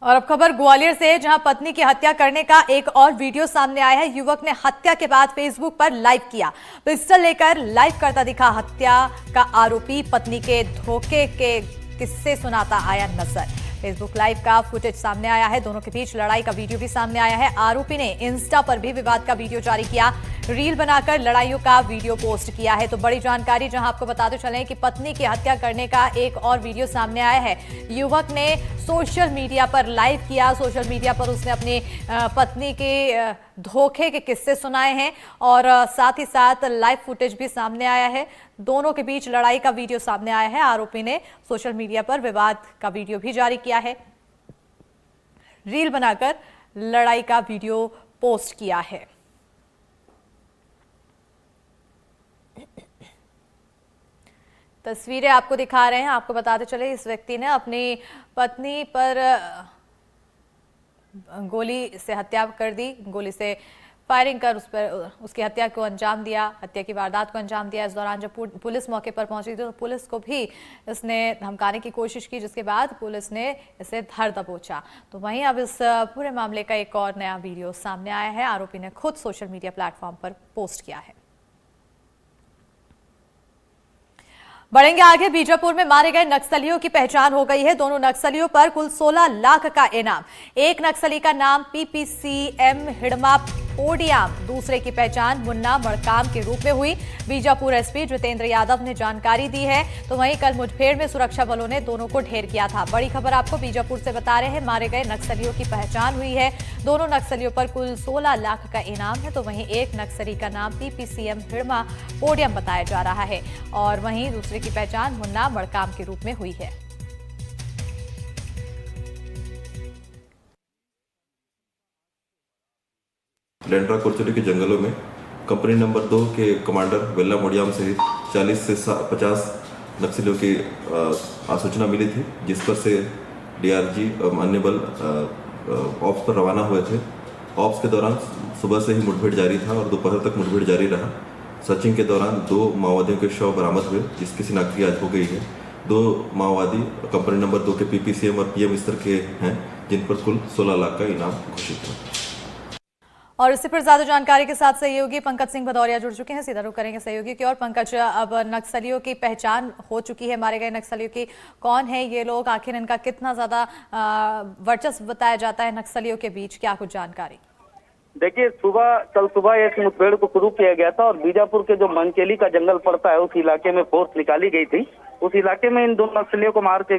और अब खबर ग्वालियर से, जहां पत्नी की हत्या करने का एक और वीडियो सामने आया है। युवक ने हत्या के बाद फेसबुक पर लाइव किया, पिस्टल लेकर लाइव करता दिखा। हत्या का आरोपी पत्नी के धोखे के किस्से सुनाता आया नजर। फेसबुक लाइव का फुटेज सामने आया है, दोनों के बीच लड़ाई का वीडियो भी सामने आया है। आरोपी ने इंस्टा पर भी विवाद का वीडियो जारी किया, रील बनाकर लड़ाइयों का वीडियो पोस्ट किया है। तो बड़ी जानकारी, जहां आपको बताते चलें कि पत्नी की हत्या करने का एक और वीडियो सामने आया है। युवक ने सोशल मीडिया पर लाइव किया, सोशल मीडिया पर उसने अपनी पत्नी के धोखे के किस्से सुनाए हैं और साथ ही साथ लाइव फुटेज भी सामने आया है। दोनों के बीच लड़ाई का वीडियो सामने आया है। आरोपी ने सोशल मीडिया पर विवाद का वीडियो भी जारी किया है, रील बनाकर लड़ाई का वीडियो पोस्ट किया है। तस्वीरें आपको दिखा रहे हैं। आपको बताते चले, इस व्यक्ति ने अपनी पत्नी पर गोली से हत्या कर दी, गोली से फायरिंग कर उस पर उसकी हत्या को अंजाम दिया, हत्या की वारदात को अंजाम दिया। इस दौरान जब पुलिस मौके पर पहुंची तो पुलिस को भी इसने धमकाने की कोशिश की, जिसके बाद पुलिस ने इसे धर दबोचा। तो वहीं अब इस पूरे मामले का एक और नया वीडियो सामने आया है, आरोपी ने खुद सोशल मीडिया प्लेटफॉर्म पर पोस्ट किया है। बढ़ेंगे आगे। बीजापुर में मारे गए नक्सलियों की पहचान हो गई है। दोनों नक्सलियों पर कुल 16 लाख का इनाम। एक नक्सली का नाम PPCM हिड़मा पोडियाम, दूसरे की पहचान मुन्ना मड़काम के रूप में हुई। बीजापुर SP जितेंद्र यादव ने जानकारी दी है। तो वहीं कल मुठभेड़ में सुरक्षा बलों ने दोनों को ढेर किया था। बड़ी खबर आपको बीजापुर से बता रहे हैं, मारे गए नक्सलियों की पहचान हुई है। दोनों नक्सलियों पर कुल 16 लाख का इनाम है। तो वहीं एक नक्सली का नाम PPCM हिड़मा पोडियम बताया जा रहा है और वहीं दूसरे की पहचान मुन्ना मड़काम के रूप में हुई है। लेंड्रा कोरचोली के जंगलों में कंपनी नंबर 2 के कमांडर वेल्ला मोडियाम सहित 40 से 50 नक्सलियों की सूचना मिली थी, जिस पर से DRG अन्य बल ऑप्स पर रवाना हुए थे। ऑप्स के दौरान सुबह से ही मुठभेड़ जारी था और दोपहर तक मुठभेड़ जारी रहा। सर्चिंग के दौरान 2 माओवादियों के शव बरामद हुए, जिसकी शिनाख्त आज हो गई है। 2 माओवादी कंपनी नंबर 2 के PPCM और PM स्तर के हैं, जिन पर कुल 16 लाख का इनाम घोषित है। और इससे पर ज्यादा जानकारी के साथ सहयोगी पंकज सिंह भदौरिया जुड़ चुके हैं। सीधा रुख करेंगे सहयोगी की ओर। पंकज, अब नक्सलियों की पहचान हो चुकी है, मारे गए नक्सलियों की। कौन है ये लोग, आखिर इनका कितना ज्यादा वर्चस्व बताया जाता है नक्सलियों के बीच, क्या कुछ जानकारी? देखिए, कल सुबह एक मुठभेड़ को शुरू किया गया था और बीजापुर के जो मनकेली का जंगल पड़ता है, उस इलाके में फोर्स निकाली गई थी। उस इलाके में इन 2 नक्सलियों को मार के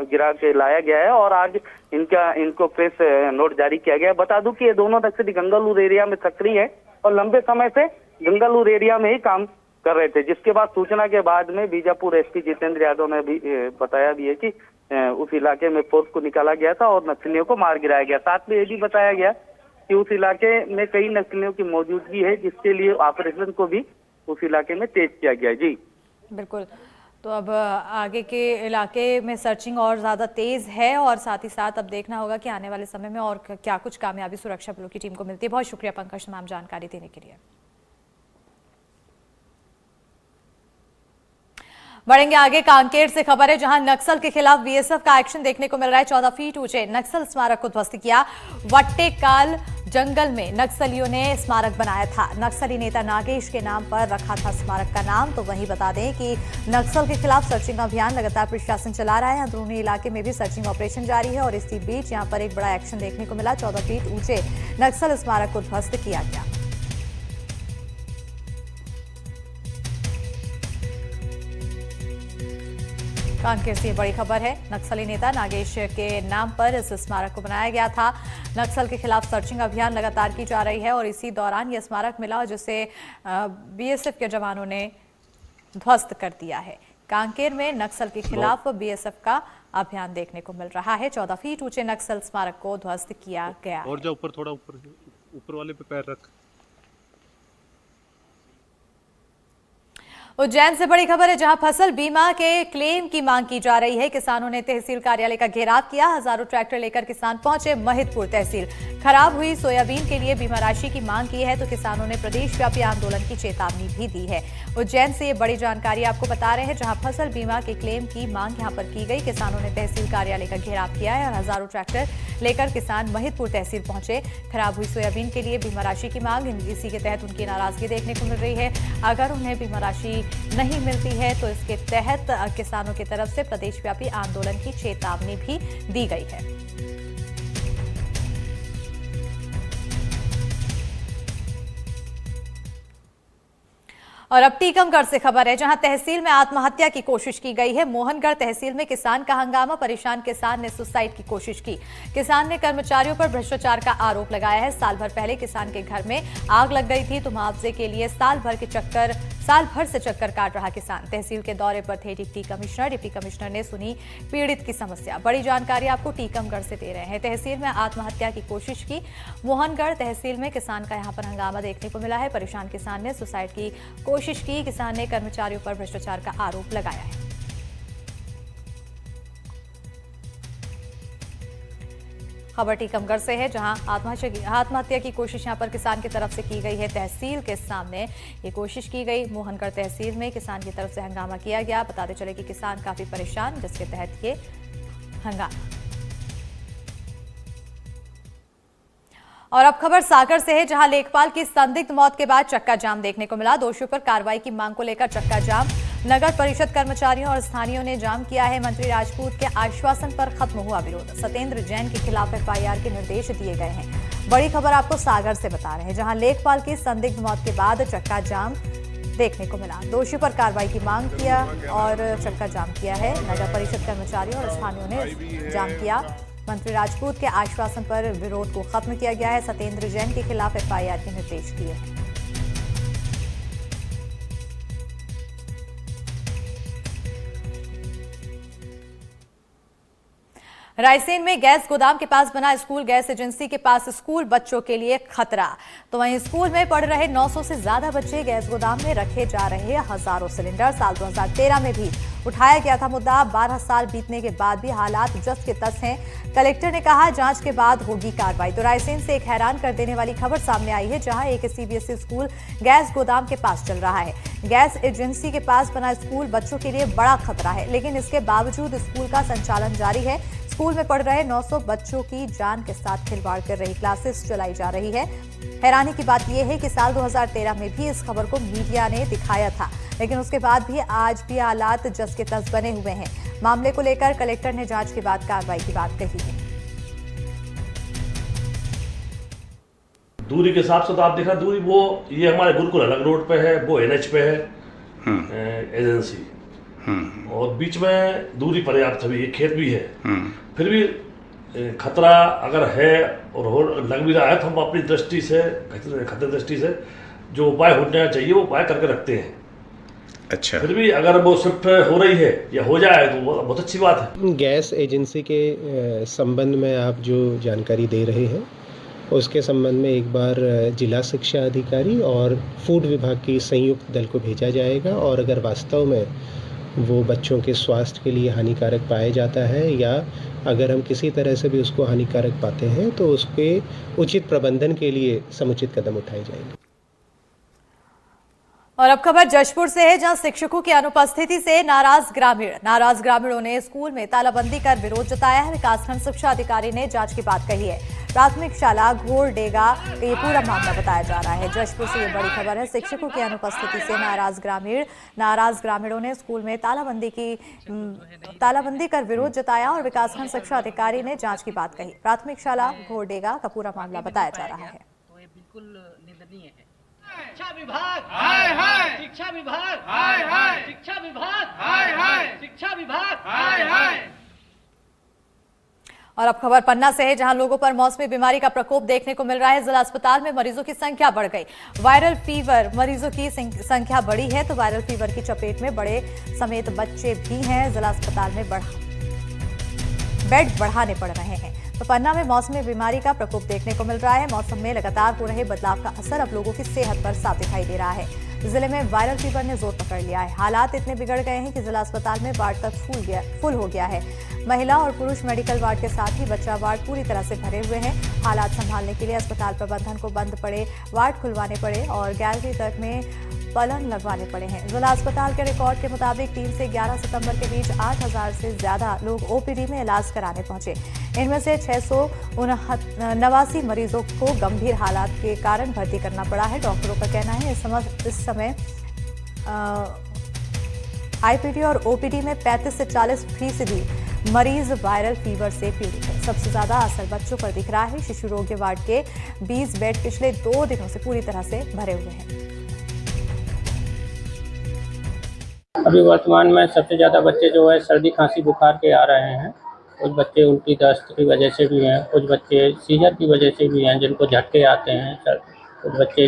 गिरा के लाया गया है और आज इनको प्रेस नोट जारी किया गया है। बता दूं कि ये दोनों नक्सली गंगालूर एरिया में सक्रिय है और लंबे समय से गंगालूर एरिया में ही काम कर रहे थे। जिसके बाद सूचना के बाद में बीजापुर SP जितेंद्र यादव ने भी बताया भी है कि उस इलाके में फोर्स को निकाला गया था और नक्सलियों को मार गिराया गया। साथ में ये भी बताया गया कि उस इलाके में कई नक्सलियों की मौजूदगी है, जिसके लिए ऑपरेशन को भी उस इलाके में तेज किया गया। जी बिल्कुल। तो अब आगे के इलाके में सर्चिंग और ज़्यादा तेज़ है और साथ ही साथ अब देखना होगा कि आने वाले समय में और क्या कुछ कामयाबी सुरक्षा बलों की टीम को मिलती है। बहुत शुक्रिया पंकज तमाम जानकारी देने के लिए। बढ़ेंगे आगे। कांकेर से खबर है, जहां नक्सल के खिलाफ BSF का एक्शन देखने को मिल रहा है। 14 फीट ऊंचे नक्सल स्मारक को ध्वस्त किया। वट्टेकाल जंगल में नक्सलियों ने स्मारक बनाया था। नक्सली नेता नागेश के नाम पर रखा था स्मारक का नाम। तो वहीं बता दें कि नक्सल के खिलाफ सर्चिंग अभियान लगातार प्रशासन चला रहा है। अंदरूनी इलाके में भी सर्चिंग ऑपरेशन जारी है और इसी बीच यहां पर एक बड़ा एक्शन देखने को मिला। 14 फीट ऊंचे नक्सल स्मारक को ध्वस्त किया गया। कांकेर से बड़ी खबर है, नक्सली नेता नागेश के नाम पर इस स्मारक को बनाया गया था। नक्सल के खिलाफ सर्चिंग अभियान लगातार की जा रही है और इसी दौरान यह स्मारक मिला, जिसे BSF के जवानों ने ध्वस्त कर दिया है। कांकेर में नक्सल के खिलाफ BSF का अभियान देखने को मिल रहा है। 14 फीट ऊंचे नक्सल स्मारक को ध्वस्त किया गया। और जो ऊपर, थोड़ा ऊपर वाले पे पैर रख। उज्जैन से बड़ी खबर है, जहां फसल बीमा के क्लेम की मांग की जा रही है। किसानों ने तहसील कार्यालय का घेराव किया। हजारों ट्रैक्टर लेकर किसान पहुंचे महिदपुर तहसील। खराब हुई सोयाबीन के लिए बीमा राशि की मांग की है, तो किसानों ने प्रदेशव्यापी आंदोलन की चेतावनी भी दी है। उज्जैन से ये बड़ी जानकारी आपको बता रहे हैं, जहां फसल बीमा के क्लेम की मांग यहां पर की गई। किसानों ने तहसील कार्यालय का घेराव किया है और हजारों ट्रैक्टर लेकर किसान महिदपुर तहसील पहुंचे। खराब हुई सोयाबीन के लिए बीमा राशि की मांग, इसी के तहत उनकी नाराजगी देखने को मिल रही है। अगर उन्हें बीमा राशि नहीं मिलती है तो इसके तहत किसानों की तरफ से प्रदेशव्यापी आंदोलन की चेतावनी भी दी गई है। और अब टीकमगढ़ से खबर है, जहां तहसील में आत्महत्या की कोशिश की गई है। मोहनगढ़ तहसील में किसान का हंगामा, परेशान किसान ने सुसाइड की कोशिश की। किसान ने कर्मचारियों पर भ्रष्टाचार का आरोप लगाया है। साल भर पहले किसान के घर में आग लग गई थी, तो मुआवजे के लिए साल भर से चक्कर काट रहा किसान। तहसील के दौरे पर थे डिप्टी कमिश्नर। डिप्टी कमिश्नर ने सुनी पीड़ित की समस्या। बड़ी जानकारी आपको टीकमगढ़ से दे रहे हैं। तहसील में आत्महत्या की कोशिश की। मोहनगढ़ तहसील में किसान का यहां पर हंगामा देखने को मिला है। परेशान किसान ने सुसाइड की कोशिश की। किसान ने कर्मचारियों पर भ्रष्टाचार का आरोप लगाया है। खबर टीकमगढ़ से है, जहां आत्महत्या की कोशिश यहां पर किसान की तरफ से की गई है। तहसील के सामने ये कोशिश की गई। मोहनगढ़ तहसील में किसान की तरफ से हंगामा किया गया। बताते चले कि किसान काफी परेशान, जिसके तहत ये हंगामा। और अब खबर सागर से है, जहां लेखपाल की संदिग्ध मौत के बाद चक्का जाम देखने को मिला। दोषियों पर कार्रवाई की मांग को लेकर चक्का जाम। नगर परिषद कर्मचारियों और स्थानीयों ने जाम किया है। मंत्री राजपूत के आश्वासन पर खत्म हुआ विरोध। सत्येंद्र जैन के खिलाफ एफआईआर के निर्देश दिए गए हैं। बड़ी खबर आपको सागर से बता रहे हैं, जहां लेखपाल की संदिग्ध मौत के बाद चक्का जाम देखने को मिला। दोषियों पर कार्रवाई की मांग किया और चक्का जाम किया है। नगर परिषद कर्मचारियों और स्थानीयों ने जाम किया। मंत्री राजपूत के आश्वासन पर विरोध को खत्म किया गया है। सत्येंद्र जैन के खिलाफ एफआईआर के निर्देश दिए हैं। रायसेन में गैस गोदाम के पास बना स्कूल गैस एजेंसी के पास स्कूल बच्चों के लिए खतरा। तो वहीं स्कूल में पढ़ रहे 900 से ज्यादा बच्चे, गैस गोदाम में रखे जा रहे हजारों सिलेंडर। साल 2013 में भी उठाया गया था मुद्दा। 12 साल बीतने के बाद भी हालात जस के तस हैं। कलेक्टर ने कहा जांच के बाद होगी कार्रवाई। तो रायसेन से एक हैरान कर देने वाली खबर सामने आई है, जहां एक सीबीएसई स्कूल गैस गोदाम के पास चल रहा है। गैस एजेंसी के पास बना स्कूल बच्चों के लिए बड़ा खतरा है, लेकिन इसके बावजूद स्कूल का संचालन जारी है। स्कूल में पढ़ रहे 900 बच्चों की जान के साथ खिलवाड़ कर रही क्लासेस चलाई जा रही है। हैरानी की बात यह है कि साल 2013 में भी इस खबर को मीडिया ने दिखाया था, लेकिन उसके बाद भी आज भी हालात जस के तस बने हुए हैं। मामले को लेकर कलेक्टर ने जांच के बाद कार्रवाई की बात कही है। दूरी के हिसाब से तो आप देखा, दूरी वो ये हमारे बिल्कुल अलग रोड पे है, वो एनएच पे है एजेंसी, और बीच में दूरी पर्याप्त है, एक खेत भी है। फिर भी खतरा अगर है और लग भी रहा है, तो हम अपनी दृष्टि से, खतरे दृष्टि से जो उपाय होना चाहिए वो उपाय करके रखते हैं। अच्छा, फिर भी अगर वो शिफ्ट हो रही है या हो जाए तो वो बहुत अच्छी बात है। गैस एजेंसी के संबंध में आप जो जानकारी दे रहे हैं, उसके संबंध में एक बार जिला शिक्षा अधिकारी और फूड विभाग की संयुक्त दल को भेजा जाएगा, और अगर वास्तव में वो बच्चों के स्वास्थ्य के लिए हानिकारक पाया जाता है या अगर हम किसी तरह से भी उसको हानिकारक पाते हैं, तो उसके उचित प्रबंधन के लिए समुचित कदम उठाए जाएंगे। और अब खबर जशपुर से है, जहां शिक्षकों की अनुपस्थिति से नाराज ग्रामीणों ने स्कूल में तालाबंदी कर विरोध जताया है। विकासखंड शिक्षा अधिकारी ने जांच की बात कही है। प्राथमिक शाला घोरडेगा का ये पूरा मामला बताया जा रहा है। जशपुर से ये बड़ी खबर है, शिक्षकों की अनुपस्थिति से नाराज ग्रामीणों ने स्कूल में तालाबंदी कर विरोध जताया और विकासखंड शिक्षा अधिकारी ने जांच की बात कही। प्राथमिक शाला घोरडेगा का पूरा मामला बताया जा रहा है। तो ये बिल्कुल निंदनीय है। शिक्षा विभाग हाय हाय, शिक्षा विभाग हाय हाय, शिक्षा विभाग हाय हाय, शिक्षा विभाग हाय हाय। और अब खबर पन्ना से है, जहां लोगों पर मौसमी बीमारी का प्रकोप देखने को मिल रहा है। जिला अस्पताल में मरीजों की संख्या बढ़ गई। वायरल फीवर मरीजों की संख्या बढ़ी है, तो वायरल फीवर की चपेट में बड़े समेत बच्चे भी हैं। जिला अस्पताल में बेड बढ़ाने पड़ रहे हैं। तो पन्ना में मौसमी बीमारी का प्रकोप देखने को मिल रहा है। मौसम में लगातार हो रहे बदलाव का असर अब लोगों की सेहत पर साफ दिखाई दे रहा है। जिले में वायरल फीवर ने जोर पकड़ लिया है। हालात इतने बिगड़ गए हैं कि जिला अस्पताल में वार्ड तक फुल हो गया है। महिला और पुरुष मेडिकल वार्ड के साथ ही बच्चा वार्ड पूरी तरह से भरे हुए हैं। हालात संभालने के लिए अस्पताल प्रबंधन को बंद पड़े, वार्ड खुलवाने पड़े और गैलरी तक में पलंग लगवाने पड़े हैं। जिला अस्पताल के रिकॉर्ड के मुताबिक 3 से 11 सितंबर के बीच 8000 से ज्यादा लोग ओपीडी में इलाज कराने पहुंचे। इनमें से 689 मरीजों को गंभीर हालात के कारण भर्ती करना पड़ा है। डॉक्टरों का कहना है इस समय आईपीडी और ओपीडी में 35 से 40% मरीज वायरल फीवर से पीड़ित है। सबसे ज्यादा असर बच्चों पर दिख रहा है। शिशु रोग वार्ड के 20 बेड पिछले 2 दिनों से पूरी तरह से भरे हुए हैं। अभी वर्तमान में सबसे ज़्यादा बच्चे जो है सर्दी खांसी बुखार के आ रहे हैं। कुछ बच्चे उल्टी दस्त की वजह से भी हैं, कुछ बच्चे सीजर की वजह से भी हैं जिनको झटके आते हैं, कुछ बच्चे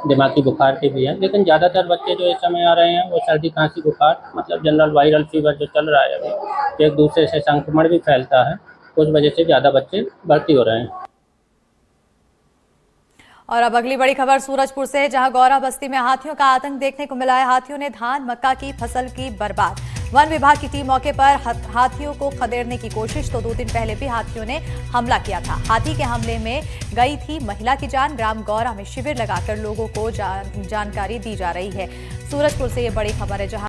दिमागी बुखार के भी हैं। लेकिन ज़्यादातर बच्चे जो इस समय आ रहे हैं वो सर्दी खांसी बुखार मतलब जनरल वायरल फीवर जो चल रहा है अभी, एक दूसरे से संक्रमण भी फैलता है, उस वजह से ज़्यादा बच्चे भर्ती हो रहे हैं। और अब अगली बड़ी खबर सूरजपुर से, जहां गौरा बस्ती में हाथियों का आतंक देखने को मिला है। हाथियों ने धान मक्का की फसल की बर्बाद। वन विभाग की टीम मौके पर हाथियों को खदेड़ने की कोशिश, तो 2 दिन पहले भी हाथियों ने हमला किया था। हाथी के हमले में गई थी महिला की जान। ग्राम गौरा में शिविर लगाकर लोगों को जानकारी दी जा रही है। सूरजपुर से ये बड़ी खबर है, जहां